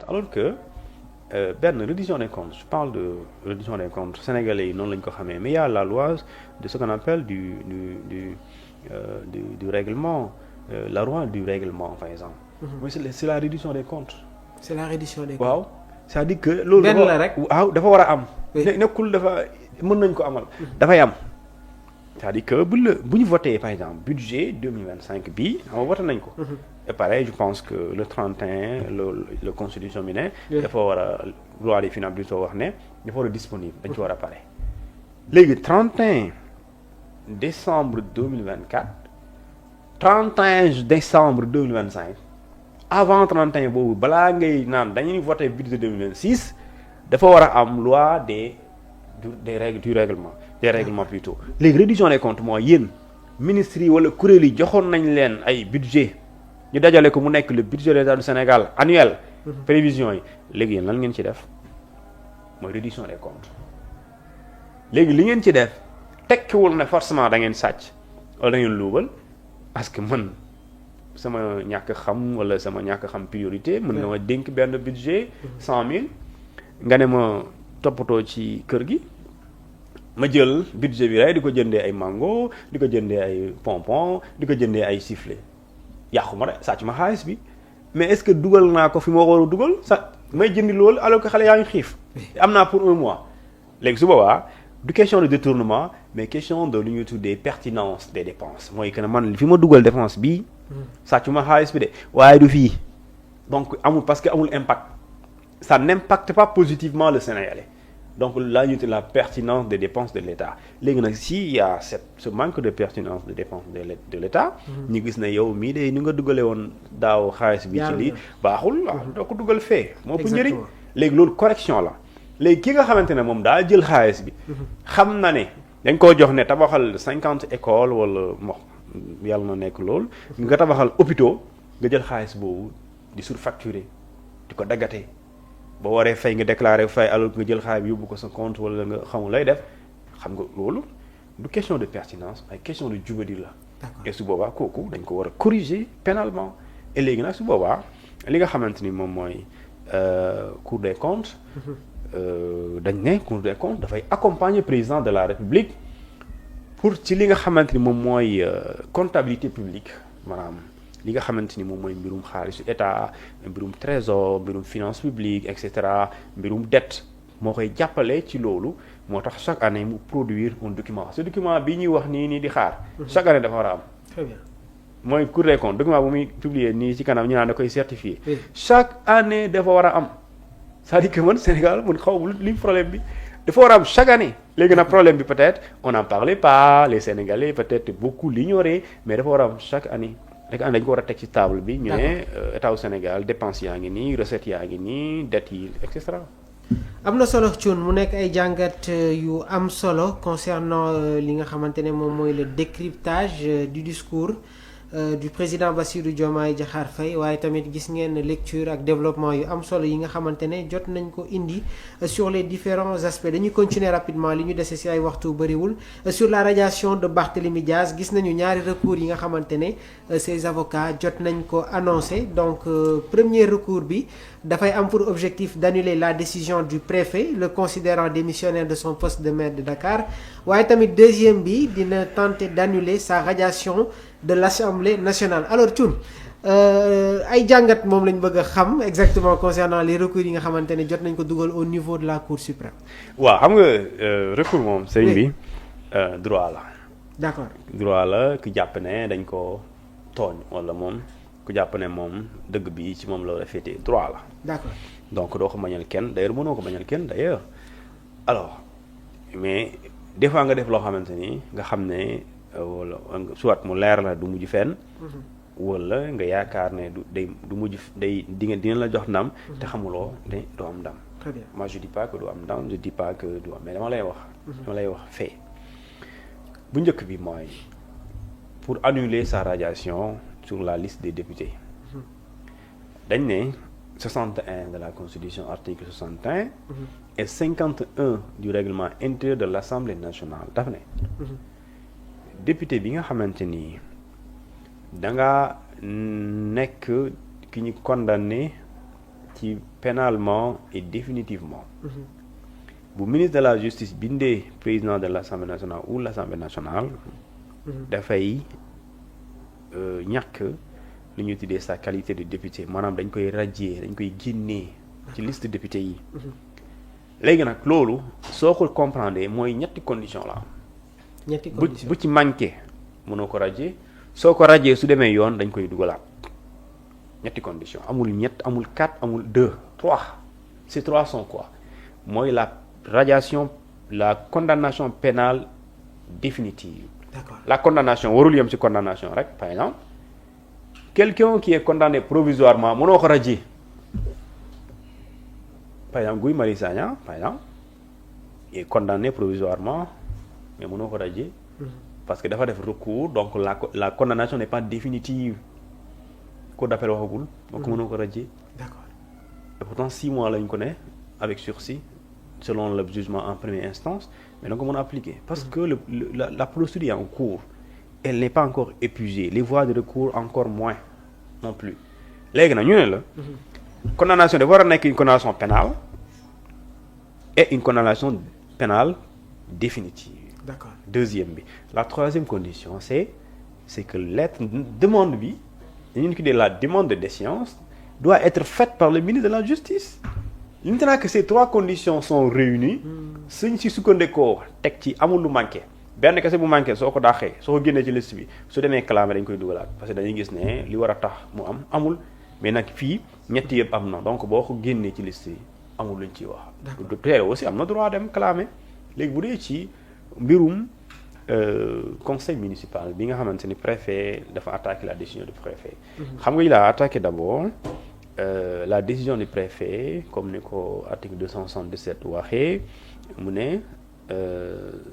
alors que benn reddition des comptes je parle de reddition des comptes sénégalais yi noonu la ñu ko xamee mais il y a la loi de ce qu'on appelle du règlement la loi du règlement par exemple. mooy c'est la reddition des comptes. c'est la reddition des comptes. waaw c'est-à-dire que. loolu benn la rek waaw dafa war a am. nekkul dafa mën nañ ko amal. dafay am. c'est-à-dire que bu ñu voté par exemple budget 2025 bii xam nga voté nañ ko. et pareil je pense que le 31 le constitution bi ne. dafa war a loi des finances bi soo wax ne dafa war a disponible dañ ci war a pare. léegi 31 décembre 2024 31 décembre 2025 avant 31 boobu balaa ngay naan dañuy voté budget 2026 dafa war a am loi des règles du règlement des règlements plutôt léegi reddition des comptes mooy yéen ministres yi wala kuréel yi joxoon nañ leen ay budget ñu dajale ko mu nekk le budget de l'État du Sénégal annuel prévision yi léegi yéen lan ngeen ci def mooy reddition des comptes léegi li ngeen ci def tekkiwul ne forcément da ngeen sàcc wala da ngeen luubal parce que man sama ñàkk xam wala sama ñàkk xam priorité mën na ma dénk benn budget 100 000 nga ne ma toppatoo ci kër gi ma jël budget bi rek di ko jëndee ay mango di ko jëndee ay pompon di ko jëndee ay sifflet yàqu ma de sàcc ma xaalis bi mais est-ce que dugal naa ko fi ma war a dugal sa may jëndi loolu alors que xale yaa ngi xiif am naa pour un mois léegi su boobaa du question de détournement mais question de lu ñuy tuddee pertinence des dépenses mooy que ne man fi ma dugal dépense bii sàcc ma xaalis bi de waaye du fii donc amul parce que amul impact ça n'impacte pas positivement le Sénégalais donc là ñu tuddee la pertinence des dépenses de l'État léegi nag s'il y a ce manque de pertinence des dépenses de l'État ñu gis ne yow mii de ni nga dugale woon daaw xaalis bi ci lii baaxul doo ko dugal fee moo ëpp njëriñ léegi loolu correction la léegi ki nga xamante ne moom daa jël xaalis bi xam na ne dañ koo jox ne tabaxal 50 écoles wala mo yàlla na nekk loolu nga tabaxal hôpitaux nga jël xaalis boobu di surfacturer di ko daggatee ba waree fay nga déclarer fay alors nga jël xaalis bi yóbbu ko sa compte wala nga xamul lay def xam nga loolu du question de pertinence ay question de jubadi la et su boobaa kooku dañ ko war a corriger pénalement et léegi nag su boobaa li nga xamante ni moom mooy Cour des comptes dañ ne Cour des comptes dafay accompagner président de la République pour ci li nga xamante ni moom mooy comptabilité publique maanaam li nga xamante ni moom mooy mbirum xaalisu état mbirum trésor mbirum finance publique et cetera mbirum dette moo koy jàppale ci loolu moo tax chaque année mu produire un document ce document bi ñuy wax nii di xaar chaque année dafa war a am. Très bien. mooy Cour des comptes document bu muy publier nii ci kanam ñu naan da koy certifier. chaque année dafa war a am c'est-à-dire que man Sénégal man xaw ma li problème bi dafa war a am chaque année. léegi nag problème bi peut-être on n'en parlait pas les Sénégalais peut-être beaucoup l'ignoraient mais dafa war a am chaque année. rek dañ ko war a teg ci table bi ñu ne état wu Sénégal dépenses yaa ngi nii recettes yaa ngi nii dettes yi et cetera. am na solo Thioune mu nekk ay jàngat yu am solo concernant li nga xamante ne moom mooy le décryptage du discours du président Bassirou Diomaye Diakhar Faye waaye tamit gis ngeen lecture ak développement yu am solo yi nga xamante ne jot nañ ko indi sur les différents aspects dañuy continuer rapidement li ñu dese ci ay waxtu bëriwul sur la radiation de Barthélémy Diaz gis nañu ñaari recours yi nga xamante ne ces avocats jot nañ ko annoncé donc premier recours bi dafay am pour objectif d'annuler la décision du préfet le considérant démissionnaire de son poste de maire de Dakar waaye tamit deuxième bi dina tenter d'annuler sa radiation de l'Assemblée nationale alors Thioune ay jàngat moom lañ bëgg a xam exactement concernant les recours yi nga xamante ne jot nañ ko dugal au niveau de la Cour suprême. waaw xam nga recours moom sëriñ bi droit la. d'accord droit la ku jàpp ne dañ ko tooñ wala moom ku jàpp ne moom dëgg bi ci moom la war a féetee droit la. d'accord donc doo ko bañal kenn d'ailleurs mënoo ko bañal kenn d'ailleurs alors mais des fois nga def loo xamante ni nga xam ne. wala soit mu leer la du mujj fenn wala nga yaakaar ne du mujj dina la jox ndam te xamuloo ne du am ndam. Très bien. Moi je dis pas que du am ndam je dis pas que du am mais dama lay wax fait bu njëkk bi mooy pour annuler sa radiation sur la liste des députés dañ ne 61 de la constitution article 61 et 51 du règlement intérieur de l'Assemblée nationale daf ne député bi nga xamante ni da nga nekk ki ñu condamné ci pénalement et définitivement bu ministre de la justice bindee président de l'Assemblée nationale ou l'Assemblée nationale dafay ñàkk lu ñuy tuddee sa qualité de député maanaam dañ koy radier dañ koy génnee ci liste député yi léegi nag loolu soo ko comprendre mooy ñetti condition la ñetti condition bu ci manqué mënoo ko radier soo ko radier su demee yoon dañ koy dugalaat ñetti condition amul ñett amul 4 amul 2 3 ces 3 sont quoi mooy la radiation la condamnation pénale définitive. D'accord. La condamnation warul yem ci condamnation rek par exemple quelqu'un qui est condamné provisoirement mënoo ko radier par exemple Guy Marius Sagna par exemple est condamné provisoirement mais mënoo ko radier parce que dafa def recours donc la condamnation n'est pas définitive cour d'appel waxagul donc mënoo ko radier. D'accord. Et pourtant 6 mois lañ ko ne avec sursis selon le jugement en première instance mais donc mën a appliquer parce que la procédure est en cours elle n'est pas encore épuisée les voies de recours encore moins non plus léegi nag ñu ne la condamnation dafa war a nekk une condamnation pénale et une condamnation pénale définitive. D'accord. Deuxième bi la troisième condition c'est que lettre demande bi dañu tuddee la demande de déchéance doit être faite par le ministre de la justice. Maintenant que ces 3 conditions sont réunies suñ ci sukkandikoo teg ci amul lu manqué benn kese bu manqué soo ko dàqee soo ko génnee ci liste bi su demee clamé dañ koy dugalaat parce que dañuy gis ne li war a tax mu amul mais nag fii ñetti yëpp am na donc boo ko génnee ci liste yi amul luñ ciy wax. Docteur aussi am na droit dem clamé léegi bu dee ci mbirum conseil municipal bi nga xamante ni préfet dafa attaqué la décision du préfet. xam nga il a attaqué d'abord. La décision du préfet comme ni ko article 277 waxee mu ne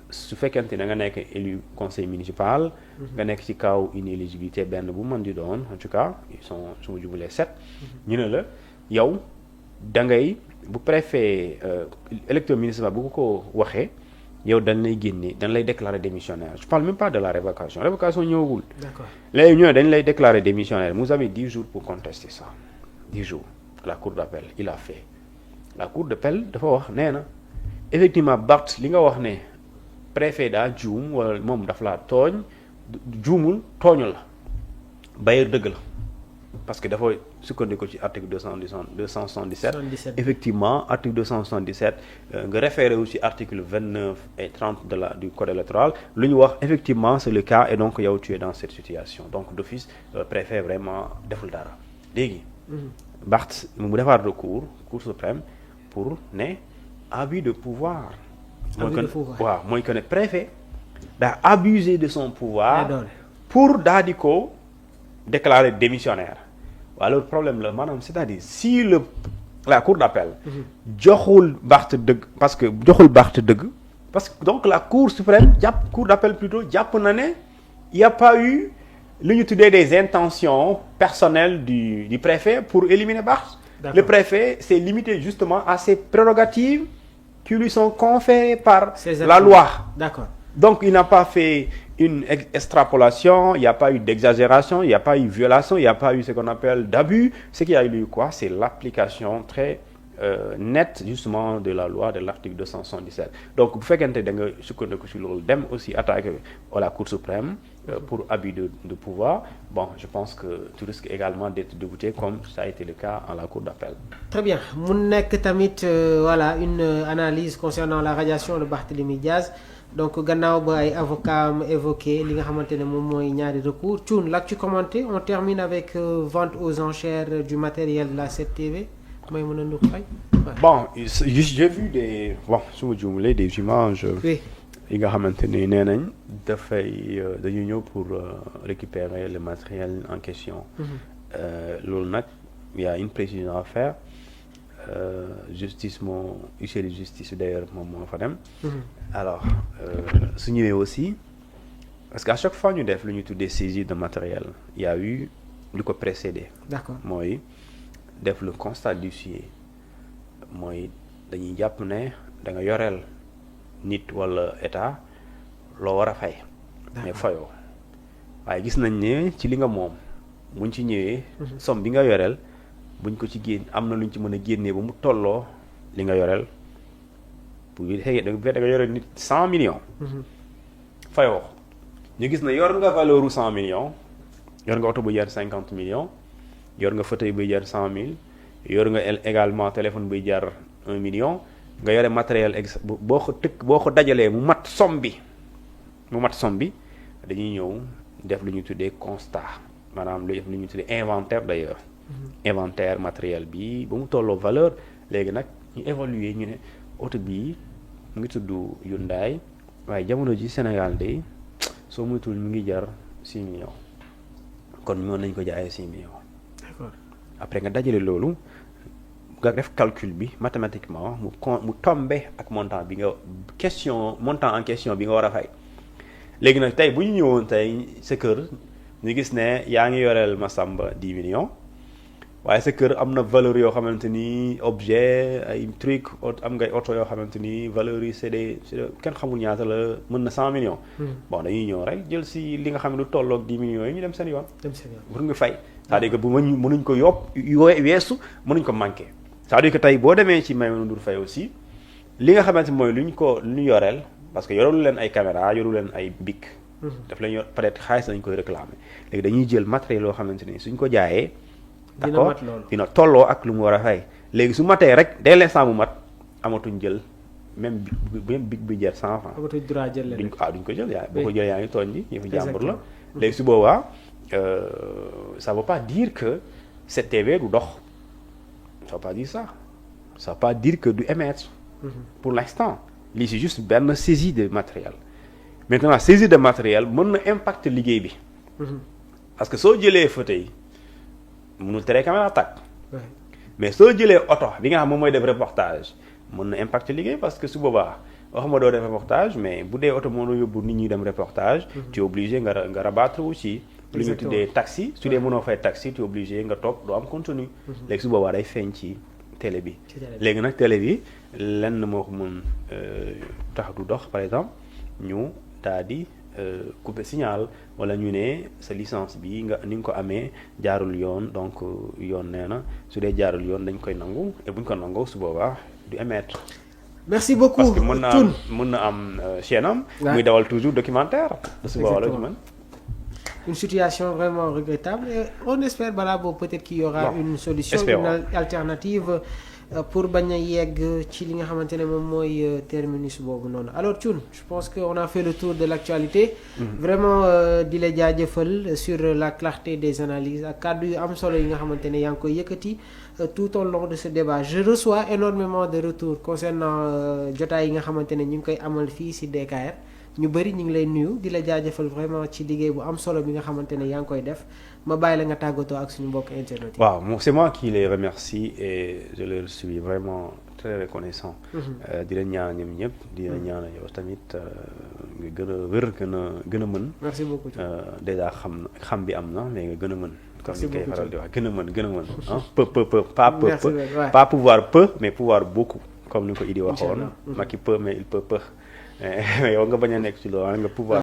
su fekkente ne nga nekk élu conseil municipal nga nekk ci kaw inéligibilité benn bu mën di doon en tout cas ils sont su ma jubulee 7 ñu ne la yow da ngay bu préfet électeur municipal bu ko waxee yow dañ lay génne dañ lay déclarer démissionnaire je parle même pas de la révocation ñëwagul. D'accord. Léegi ñu ne dañ lay déclarer démissionnaire vous avez 10 jours pour contester ça 10 jours la cour d'appel il a fait la cour d'appel dafa wax nee na effectivement Barth li nga wax ne préfet daa juum wala moom daf laa tooñ juumul tooñu la bailleur dëgg la parce que dafa sukkandiku ci article 277 effectivement article 277 nga référé aussi article 29 et 30 du code électoral lu ñu wax effectivement c'est le cas et donc yow tu es dans cette situation donc d'office préfet vraiment deful dara léegi Barth mu defaat recours cour suprême pour ne abus de pouvoir. waaw mooy que ne préfet daa abusé de son pouvoir pour daa di ko déclarer démissionnaire waaw loolu problème la maanaam c'est-à-dire si la cour d'appel joxul Barth dëgg parce que joxul Barth dëgg parce que donc la cour suprême cour d'appel plutôt jàpp na ne il y a pas eu li ñu tuddee des intentions personnelles du préfet pour éliminer Barth. Le préfet s'est limité justement à ses prérogatives qui lui sont conférées par la loi. D'accord. Donc il n'a pas fait une extrapolation, il n'y a pas eu d'exagération, il n'y a pas eu violation, il n'y a pas eu ce qu'on appelle d'abus. Ce qu'il y a eu quoi? C'est l'application très nette justement de la loi de l'article 277. Donc bu fekkente da nga sukkandiku ci loolu dem aussi attaquer la Cour suprême pour abus de pouvoir, bon, je pense que tu risques également d'être débouté comme ça a été le cas à la Cour d'appel. Très bien. Mu nekk tamit voilà une analyse concernant la radiation de Barthélémy Diaz. Donc gannaaw ba ay avocats am évoqué li nga xamante ne moom mooy ñaari recours. Thioune, l'actu commenté, on termine avec vente aux enchères du matériel de la 7TV. May mën a ndox fay. Bon, j'ai vu des su ma juumlee des images. Oui. yi nga xamante ni nee nañ dañuy ñëw pour récupérer le matériel en question. Loolu nag il y a une précision à faire. Justice moo huissier de justice d'ailleurs moom moo fa dem. Alors su ñëwee aussi parce que à chaque fois ñu def lu ñu tuddee saisie de matériel il y a eu lu ko précédé. D'accord. mooy def le constat d'huissier mooy dañuy jàpp ne da nga yoreel nit wala état loo war a fay. mais fayoo waaye gis nañ ne ci li nga moom buñ ci ñëwee. somme bi nga yoreel buñ ko ci génn am na luñ ci mën a génnee ba mu tolloo li nga yoreel bu fekkee da nga yoreel nit 100 millions. fayoo ñu gis na yor nga valeur u 100 millions yor nga oto bu jar 50 millions yor nga fauteuil buy jar 100 000 yor nga également téléphone buy jar 1 million nga yore matériel boo ko dajalee mu mat somme bi dañuy ñëw def lu ñu tuddee constat maanaam lu ñu tuddee inventaire d'ailleurs. inventaire matériel bi ba mu tolloo valeur léegi nag ñu évaluer ñu ne oto bii mu ngi tudd Hyundai waaye jamono ji Sénégal de soo muytul mu ngi jar 6 millions kon mën nañ ko jaayee 6 millions. D'accord. Après nga dajale loolu nga def calcul bi mathématiquement mu tombé ak montant en question bi nga war a fay. léegi nag tey bu ñu ñëwoon tey sa kër ñu gis ne yaa ngi yoreel Massamba 10 millions waaye sa kër am na valeur yoo xamante ni objet ay truc am ngay oto yoo xamante ni valeur yi c'est des kenn xamul ñaata la mën na 100 millions. Bon dañuy ñëw rek jël si li nga xam ne lu tolloog 10 millions yi ñu dem seen yoon. pour nga fay c'est-à-dire que bu mënuñ ko weesu mënuñ ko manqué. c'est-à-dire que tey boo demee ci Maïmouna Ndour Faye aussi li nga xamante mooy lu ñu yoreel parce que yorelu leen ay caméra yorelu leen ay bic. daf leen yor peut-être xaalis dañ koy réclamer léegi dañuy jël matériel yoo xamante ni suñ ko jaayee. d'accord dina tolloo ak lu mu war a fay léegi su matee rek dès l'instant mu mat amatuñ jël même bic bi jar 100 francs. amatuñ droit jël leen duñ ko jël boo ko jëlee yaa ngi tooñ bi yëfu jàmbur la. léegi su boobaa ça veut pas dire que cette TV du dox ça veut pas dire ça ça veut pas dire que du émettre. pour l'instant lii c'est juste benn saisie de matériel. maintenant saisie de matériel mën na impacter liggéey bi. parce que soo jëlee fauteuil mënul tere caméra tàkk. mais soo jëlee oto bi nga xam moom mooy def reportage mën na impacter liggéey parce que su boobaa waxuma doo def reportage mais bu dee oto moo doon yóbbu nit ñi dem reportage. tu es obligé nga rabattre aussi. lu ñu tuddee taxi su dee mënoo fay taxi tu es obligé nga toog doo am contenu. léegi su boobaa day feeñ ci télé bi. léegi nag télé bi lenn moo ko mën tax du dox par exemple ñu daal di couper signal wala ñu ne sa licence bi ni nga ko amee jaarul yoon donc yoon nee na su dee jaarul yoon dañ koy nangu et buñ ko nangoo su boobaa du émettre. merci beaucoup parce que mën na am chaîne am. muy dawal toujours documentaire. su boobaa la ñu mën. une situation vraiment regrettable et on espère balaa boobu peut-être qu'il y aura une solution une alternative pour bañ a yegg ci li nga xamante ne moom mooy terminus boobu noonu alors Thioune je pense que on a fait le tour de l'actualité. Vraiment di la jaajëfal sur la clarté des analyses ak kàddu yu am solo yi nga xamante ne yaa ngi koy yëkkati tout au long de ce débat je reçois énormément de retours concernant jotaay yi nga xamante ne ñu ngi koy amal fii ci DKR. ñu bëri ñu ngi lay nuyu di la jaajëfal vraiment ci liggéey bu am solo bi nga xamante ne yaa ngi koy def ma bàyyi la nga tàggatoo ak suñu mbokk internet yi. waaw c'est moi qui les remercie et je leur suis vraiment très reconnaissant. di leen ñaan ñoom ñëpp di leen ñaan yow tamit nga gën a wér gën a mën. merci beaucoup déjà xam bi am na mais nga gën a mën. comme ni koy faral di wax gën a mën ah peu pas pouvoir peu mais pouvoir beaucoup comme ni ko Idi waxoon. Macky peu mais il peut peu. yow nga bañ a nekk ci loolu nga pouvoir